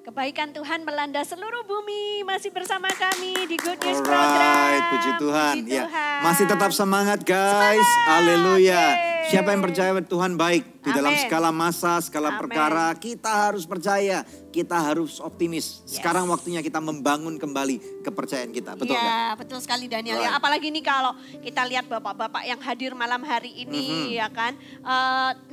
Kebaikan Tuhan melanda seluruh bumi. Masih bersama kami di Good News Alright, Program. puji Tuhan. Puji Ya, Tuhan. masih tetap semangat guys. Haleluya. Yeay. Siapa yang percaya Tuhan baik di dalam Amin. skala masa, skala Amin. perkara, kita harus percaya, kita harus optimis. Sekarang waktunya kita membangun kembali kepercayaan kita, betul nggak? Iya, betul sekali Daniel. Ya, Right. apalagi nih kalau kita lihat bapak-bapak yang hadir malam hari ini, ya kan,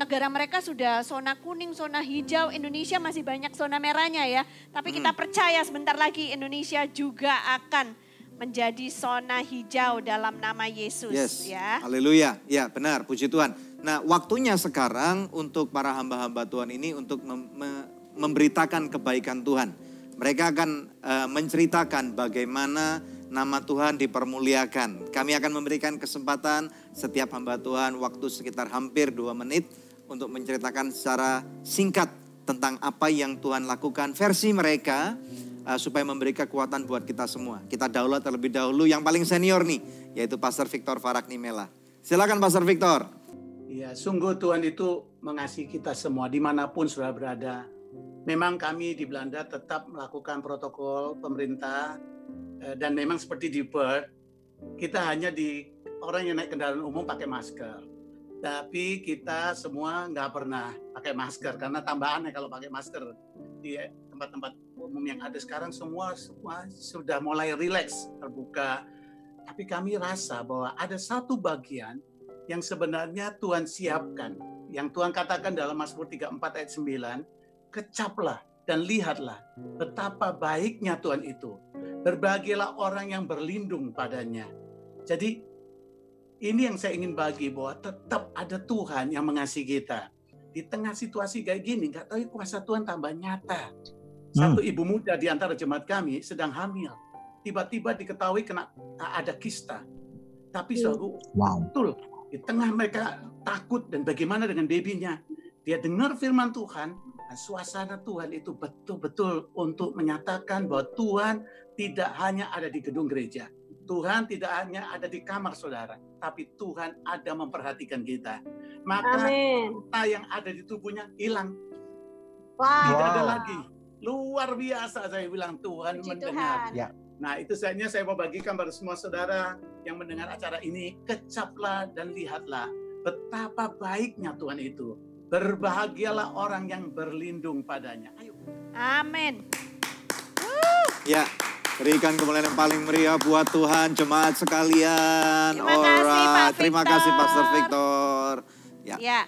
negara mereka sudah zona kuning, zona hijau, Indonesia masih banyak zona merahnya ya. Tapi kita percaya sebentar lagi Indonesia juga akan menjadi zona hijau dalam nama Yesus. Yes, Ya. haleluya. Ya benar, puji Tuhan. Nah waktunya sekarang untuk para hamba-hamba Tuhan ini untuk memberitakan kebaikan Tuhan. Mereka akan menceritakan bagaimana nama Tuhan dipermuliakan. Kami akan memberikan kesempatan setiap hamba Tuhan waktu sekitar hampir 2 menit untuk menceritakan secara singkat tentang apa yang Tuhan lakukan versi mereka supaya memberi kekuatan buat kita semua. Kita download terlebih dahulu yang paling senior nih, yaitu Pastor Victor Faraknimela. Silakan Pastor Victor. Ya, sungguh Tuhan itu mengasihi kita semua dimanapun sudah berada. Memang kami di Belanda tetap melakukan protokol pemerintah dan memang seperti di Perth, kita hanya di orang yang naik kendaraan umum pakai masker. Tapi kita semua nggak pernah pakai masker karena tambahannya kalau pakai masker di tempat-tempat umum yang ada sekarang semua sudah mulai rileks terbuka. Tapi kami rasa bahwa ada satu bagian yang sebenarnya Tuhan siapkan. Yang Tuhan katakan dalam Mazmur 34 ayat 9, kecaplah dan lihatlah betapa baiknya Tuhan itu. Berbahagialah orang yang berlindung padanya. Jadi ini yang saya ingin bagi, bahwa tetap ada Tuhan yang mengasihi kita. Di tengah situasi kayak gini, nggak tahu kuasa Tuhan tambah nyata. Satu ibu muda di antara jemaat kami sedang hamil. Tiba-tiba diketahui ada kista. Tapi suatu betul, di tengah mereka takut dan bagaimana dengan babynya. Dia dengar firman Tuhan, dan suasana Tuhan itu betul-betul untuk menyatakan bahwa Tuhan tidak hanya ada di gedung gereja. Tuhan tidak hanya ada di kamar saudara, tapi Tuhan ada memperhatikan kita. Maka kota yang ada di tubuhnya hilang. Tidak ada lagi. Luar biasa saya bilang, Tuhan mendengar. Ya. Nah itu saatnya saya mau bagikan pada semua saudara yang mendengar acara ini. Kecaplah dan lihatlah betapa baiknya Tuhan itu. Berbahagialah orang yang berlindung padanya. Ayo. Amin. Ya. Berikan kemuliaan yang paling meriah buat Tuhan, jemaat sekalian. Terima kasih, Pak Terima Victor. kasih Pastor Victor. Ya,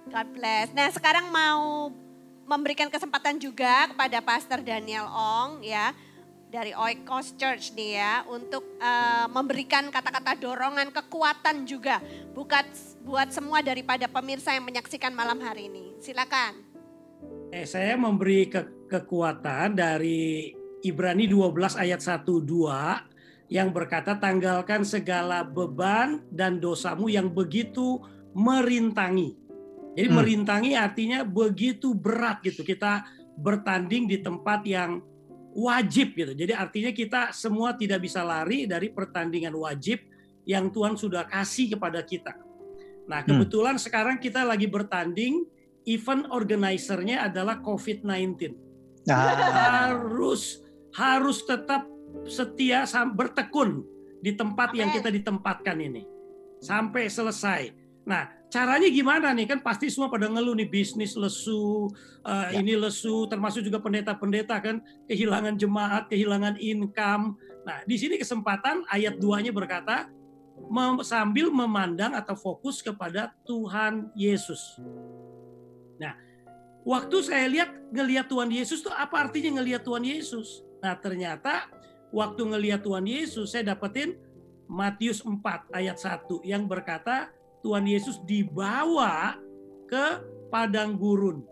God bless. Nah sekarang mau memberikan kesempatan juga kepada Pastor Daniel Ong ya, dari Oikos Church nih ya, untuk memberikan kata-kata dorongan, kekuatan juga buat semua daripada pemirsa yang menyaksikan malam hari ini. Silakan. Saya memberi kekuatan dari Ibrani 12 ayat 1-2 yang berkata, tanggalkan segala beban dan dosamu yang begitu merintangi. Jadi merintangi artinya begitu berat gitu. Kita bertanding di tempat yang wajib gitu. Jadi artinya kita semua tidak bisa lari dari pertandingan wajib yang Tuhan sudah kasih kepada kita. Nah kebetulan sekarang kita lagi bertanding, event organizer-nya adalah COVID-19. Harus tetap setia bertekun di tempat yang kita ditempatkan ini sampai selesai. Nah, caranya gimana nih? Kan pasti semua pada ngeluh nih, bisnis lesu, ini lesu, termasuk juga pendeta-pendeta kan kehilangan jemaat, kehilangan income. Nah, di sini kesempatan ayat 2-nya berkata sambil memandang atau fokus kepada Tuhan Yesus. Nah, waktu saya ngelihat Tuhan Yesus tuh apa artinya ngelihat Tuhan Yesus? Nah ternyata waktu ngelihat Tuhan Yesus saya dapetin Matius 4 ayat 1 yang berkata Tuhan Yesus dibawa ke padang gurun.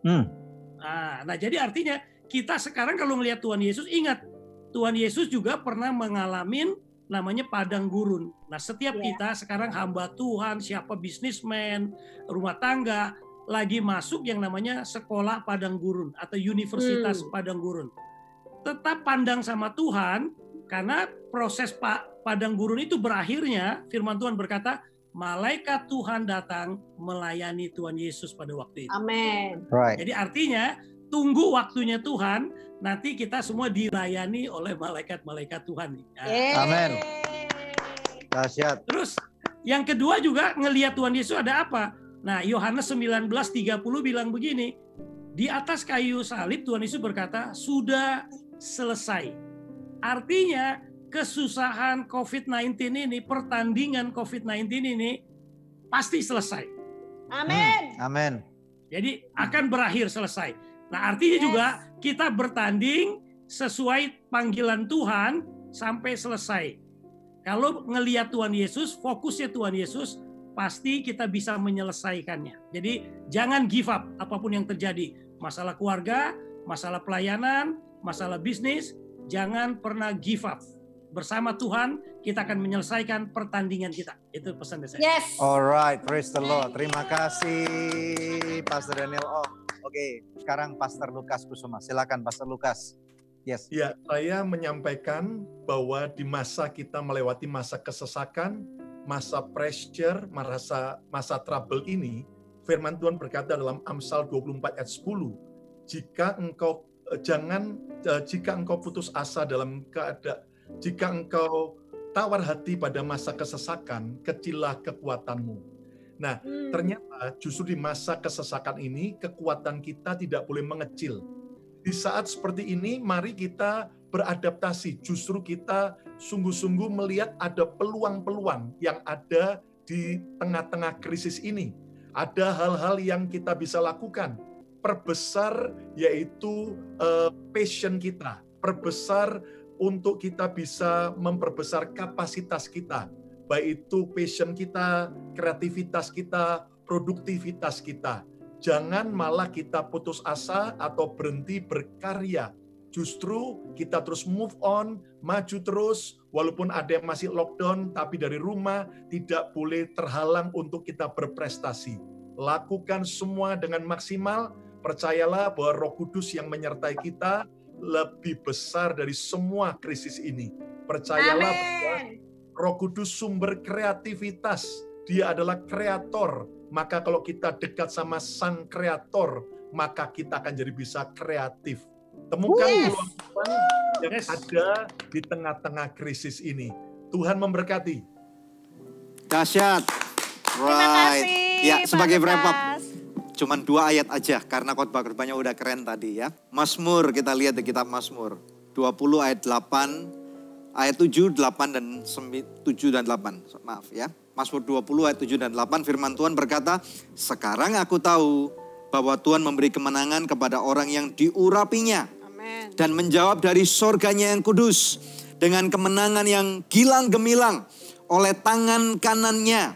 Nah jadi artinya kita sekarang kalau ngelihat Tuhan Yesus, ingat Tuhan Yesus juga pernah mengalami namanya padang gurun. Nah setiap kita sekarang hamba Tuhan, siapa bisnismen, rumah tangga, lagi masuk yang namanya sekolah padang gurun atau universitas padang gurun. Tetap pandang sama Tuhan, karena proses padang gurun itu berakhirnya firman Tuhan berkata, malaikat Tuhan datang melayani Tuhan Yesus pada waktu itu. Amin. Right. Jadi artinya tunggu waktunya Tuhan, nanti kita semua dilayani oleh malaikat-malaikat Tuhan. Amin. Dahsyat. Terus yang kedua juga ngelihat Tuhan Yesus ada apa? Nah, Yohanes 19:30 bilang begini, di atas kayu salib Tuhan Yesus berkata, sudah selesai. Artinya kesusahan COVID-19 ini, pertandingan COVID-19 ini pasti selesai. Amin. Amin. Jadi akan berakhir, selesai. Nah, artinya juga kita bertanding sesuai panggilan Tuhan sampai selesai. Kalau ngelihat Tuhan Yesus, fokusnya Tuhan Yesus, pasti kita bisa menyelesaikannya. Jadi jangan give up apapun yang terjadi. Masalah keluarga, masalah pelayanan, masalah bisnis, jangan pernah give up. Bersama Tuhan kita akan menyelesaikan pertandingan kita. Itu pesan dari saya. Yes. Alright, praise the Lord. Terima kasih Pastor Daniel Ong. Oke, sekarang Pastor Lukas Kusuma. Silakan Pastor Lukas. Yes. Ya, saya menyampaikan bahwa di masa kita melewati masa kesesakan, masa pressure, masa trouble ini, firman Tuhan berkata dalam Amsal 24 ayat 10, jika engkau putus asa dalam keadaan, jika engkau tawar hati pada masa kesesakan, kecillah kekuatanmu. Nah, ternyata justru di masa kesesakan ini, kekuatan kita tidak boleh mengecil. Di saat seperti ini, mari kita beradaptasi. Justru kita sungguh-sungguh melihat ada peluang-peluang yang ada di tengah-tengah krisis ini. Ada hal-hal yang kita bisa lakukan. Perbesar yaitu passion kita. Perbesar untuk kita bisa memperbesar kapasitas kita. Baik itu passion kita, kreativitas kita, produktivitas kita. Jangan malah kita putus asa atau berhenti berkarya. Justru kita terus move on, maju terus, walaupun ada yang masih lockdown, tapi dari rumah tidak boleh terhalang untuk kita berprestasi. Lakukan semua dengan maksimal, percayalah bahwa Roh Kudus yang menyertai kita lebih besar dari semua krisis ini. Percayalah bahwa Roh Kudus sumber kreativitas, dia adalah kreator. Maka kalau kita dekat sama Sang Kreator, maka kita akan jadi bisa kreatif. Temukan peluang yang ada di tengah-tengah krisis ini. Tuhan memberkati. Dahsyat. Terima kasih. Ya, sebagai Pak wrap up, Lukas. cuman 2 ayat aja karena khotbah-khotbahnya udah keren tadi ya. Mazmur, kita lihat di kitab Mazmur 20 ayat 8, ayat 7, 8 dan 7 dan 8. Maaf ya. Mazmur 20 ayat 7 dan 8 firman Tuhan berkata, sekarang aku tahu bahwa Tuhan memberi kemenangan kepada orang yang diurapinya. Amin. Dan menjawab dari surganya yang kudus dengan kemenangan yang gilang gemilang oleh tangan kanannya.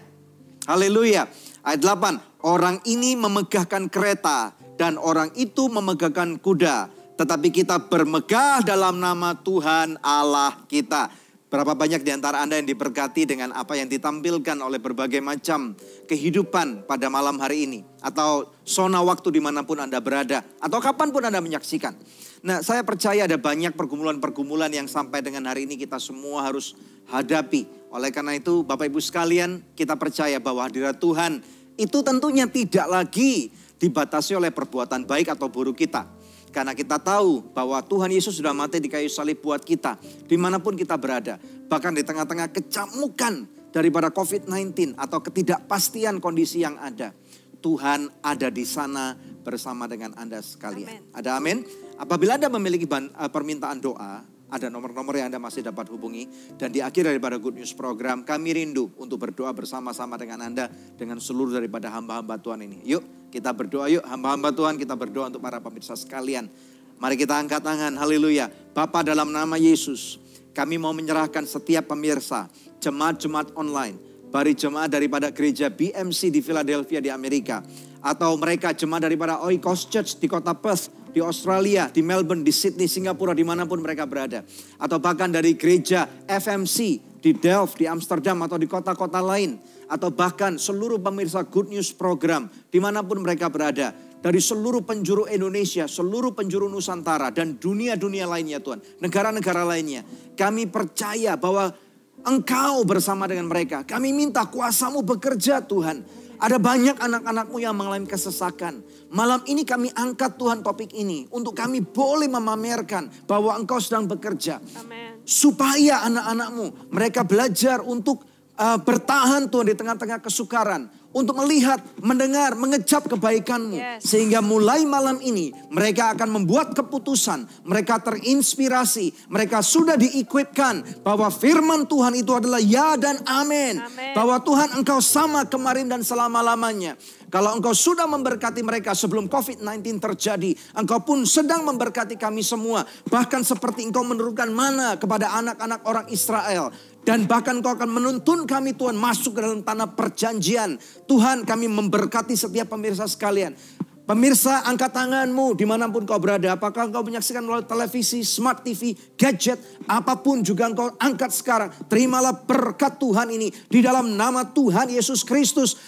Haleluya. Ayat 8, orang ini memegahkan kereta dan orang itu memegahkan kuda. Tetapi kita bermegah dalam nama Tuhan Allah kita. Berapa banyak di antara Anda yang diberkati dengan apa yang ditampilkan oleh berbagai macam kehidupan pada malam hari ini. Atau zona waktu dimanapun Anda berada. Atau kapanpun Anda menyaksikan. Nah, saya percaya ada banyak pergumulan-pergumulan yang sampai dengan hari ini kita semua harus hadapi. Oleh karena itu Bapak Ibu sekalian, kita percaya bahwa hadirat Tuhan itu tentunya tidak lagi dibatasi oleh perbuatan baik atau buruk kita. Karena kita tahu bahwa Tuhan Yesus sudah mati di kayu salib buat kita. Dimanapun kita berada. Bahkan di tengah-tengah kecamukan daripada COVID-19 atau ketidakpastian kondisi yang ada. Tuhan ada di sana bersama dengan Anda sekalian. Amen. Ada amin? Apabila Anda memiliki permintaan doa, ada nomor-nomor yang Anda masih dapat hubungi. Dan di akhir daripada Good News program, kami rindu untuk berdoa bersama-sama dengan Anda. Dengan seluruh daripada hamba-hamba Tuhan ini. Yuk kita berdoa, yuk hamba-hamba Tuhan, kita berdoa untuk para pemirsa sekalian. Mari kita angkat tangan, haleluya. Bapa, dalam nama Yesus, kami mau menyerahkan setiap pemirsa, jemaat-jemaat online. Bari jemaat daripada gereja BMC di Philadelphia di Amerika. Atau mereka jemaat daripada Oikos Church di kota Perth, di Australia, di Melbourne, di Sydney, Singapura, dimanapun mereka berada. Atau bahkan dari gereja FMC di Delft, di Amsterdam, atau di kota-kota lain. Atau bahkan seluruh pemirsa Good News program, dimanapun mereka berada. Dari seluruh penjuru Indonesia, seluruh penjuru Nusantara, dan dunia-dunia lainnya Tuhan. Negara-negara lainnya. Kami percaya bahwa Engkau bersama dengan mereka. Kami minta kuasa-Mu bekerja Tuhan. Ada banyak anak-anakmu yang mengalami kesesakan. Malam ini kami angkat Tuhan topik ini. Untuk kami boleh memamerkan bahwa Engkau sedang bekerja. Amen. Supaya anak-anakmu mereka belajar untuk bertahan Tuhan di tengah-tengah kesukaran. Untuk melihat, mendengar, mengecap kebaikan-Mu. Yes. Sehingga mulai malam ini mereka akan membuat keputusan. Mereka terinspirasi. Mereka sudah di-equipkan bahwa firman Tuhan itu adalah ya dan amin. Amen. Bahwa Tuhan Engkau sama kemarin dan selama-lamanya. Kalau Engkau sudah memberkati mereka sebelum COVID-19 terjadi. Engkau pun sedang memberkati kami semua. Bahkan seperti Engkau menurunkan mana kepada anak-anak orang Israel. Dan bahkan Engkau akan menuntun kami Tuhan masuk ke dalam tanah perjanjian. Tuhan, kami memberkati setiap pemirsa sekalian. Pemirsa, angkat tanganmu dimanapun kau berada. Apakah engkau menyaksikan melalui televisi, smart TV, gadget, apapun juga engkau angkat sekarang. Terimalah berkat Tuhan ini di dalam nama Tuhan Yesus Kristus.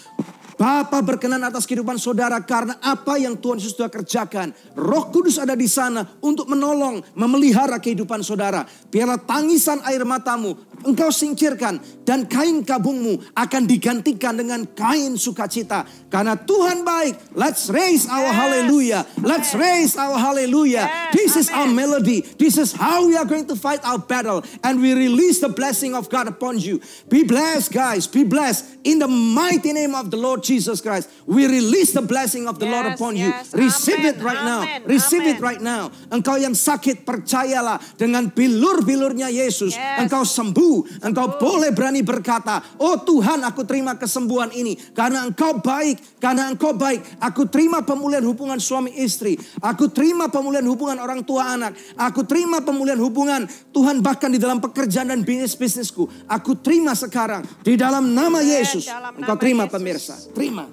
Bapa berkenan atas kehidupan saudara karena apa yang Tuhan Yesus sudah kerjakan. Roh Kudus ada di sana untuk menolong, memelihara kehidupan saudara. Biarlah tangisan air matamu engkau singkirkan dan kain kabungmu akan digantikan dengan kain sukacita. Karena Tuhan baik. Let's raise our hallelujah. Let's raise our hallelujah. This is our melody. This is how we are going to fight our battle. And we release the blessing of God upon you. Be blessed, guys. Be blessed. In the mighty name of the Lord Jesus Christ, we release the blessing of the Lord upon you. Receive it right now. Receive it right now. Engkau yang sakit, percayalah dengan bilur-bilurnya Yesus. Engkau sembuh. Engkau boleh berani berkata, oh Tuhan, aku terima kesembuhan ini. Karena Engkau baik. Karena Engkau baik. Aku terima pemulihan hubungan suami istri. Aku terima pemulihan hubungan orang tua anak. Aku terima pemulihan hubungan Tuhan bahkan di dalam pekerjaan dan bisnisku. Aku terima sekarang di dalam nama Yesus. Engkau terima pemirsa. Terima.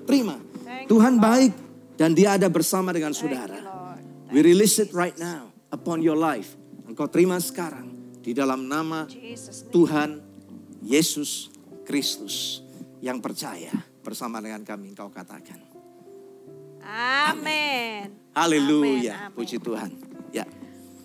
Tuhan baik dan Dia ada bersama dengan saudara. We release it right now upon your life. Engkau terima sekarang di dalam nama Tuhan Yesus Kristus yang percaya bersama dengan kami. Engkau katakan. Amin. Haleluya. Puji Tuhan. Ya.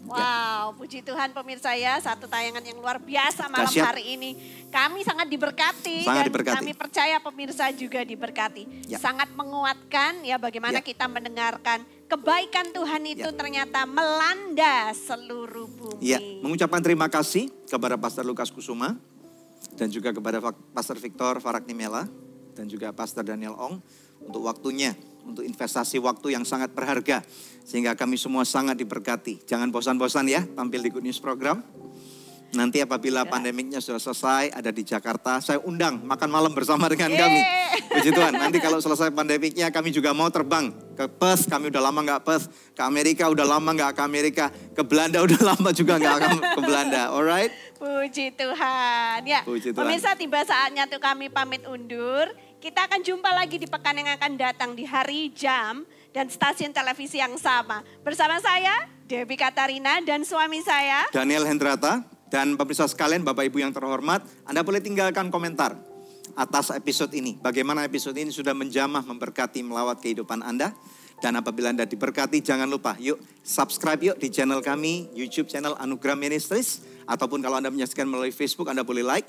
Wow, puji Tuhan pemirsa ya, satu tayangan yang luar biasa malam hari ini. Kami sangat diberkati dan kami percaya pemirsa juga diberkati. Ya. Sangat menguatkan ya bagaimana kita mendengarkan kebaikan Tuhan itu ternyata melanda seluruh bumi. Ya, mengucapkan terima kasih kepada Pastor Lukas Kusuma dan juga kepada Pastor Victor Faraknimela dan juga Pastor Daniel Ong untuk waktunya. Untuk investasi waktu yang sangat berharga. Sehingga kami semua sangat diberkati. Jangan bosan-bosan ya tampil di Good News Program. Nanti apabila pandemiknya sudah selesai, ada di Jakarta, saya undang makan malam bersama dengan kami. Puji Tuhan, nanti kalau selesai pandemiknya kami juga mau terbang ke Perth. Kami udah lama gak Perth. Ke Amerika udah lama gak ke Amerika. Ke Belanda udah lama juga gak ke Belanda. Alright? Puji Tuhan. Ya, Puji Tuhan. pemirsa tiba saatnya tuh kami pamit undur. Kita akan jumpa lagi di pekan yang akan datang di hari, jam, dan stasiun televisi yang sama. Bersama saya, Debbie Katarina, dan suami saya, Daniel Hendrata. Dan pemirsa sekalian, Bapak Ibu yang terhormat, Anda boleh tinggalkan komentar atas episode ini. Bagaimana episode ini sudah menjamah, memberkati, melawat kehidupan Anda. Dan apabila Anda diberkati, jangan lupa yuk subscribe yuk di channel kami, YouTube channel Anugerah Ministries. Ataupun kalau Anda menyaksikan melalui Facebook, Anda boleh like.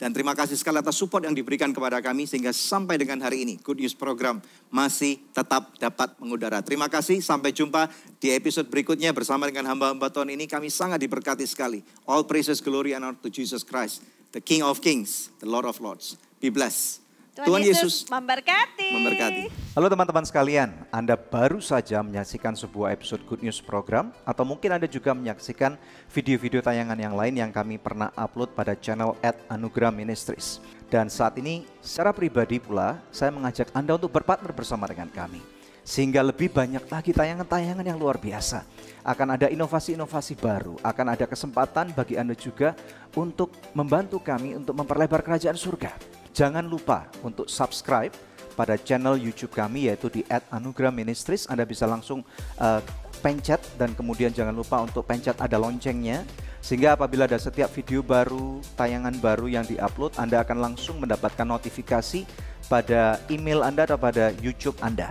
Dan terima kasih sekali atas support yang diberikan kepada kami sehingga sampai dengan hari ini Good News Program masih tetap dapat mengudara. Terima kasih, sampai jumpa di episode berikutnya bersama dengan hamba-hamba Tuhan ini. Kami sangat diberkati sekali. All praises, glory and honor to Jesus Christ, the King of Kings, the Lord of Lords. Be blessed. Tuhan Yesus memberkati. Halo teman-teman sekalian, Anda baru saja menyaksikan sebuah episode Good News Program, atau mungkin Anda juga menyaksikan video-video tayangan yang lain yang kami pernah upload pada channel @Anugerah Ministries. Dan saat ini secara pribadi pula saya mengajak Anda untuk berpartner bersama dengan kami, sehingga lebih banyak lagi tayangan-tayangan yang luar biasa. Akan ada inovasi-inovasi baru, akan ada kesempatan bagi Anda juga untuk membantu kami untuk memperlebar kerajaan surga. Jangan lupa untuk subscribe pada channel YouTube kami yaitu di @Anugerah Ministries. Anda bisa langsung pencet dan kemudian jangan lupa untuk pencet ada loncengnya. Sehingga apabila ada setiap video baru, tayangan baru yang diupload, Anda akan langsung mendapatkan notifikasi pada email Anda atau pada YouTube Anda.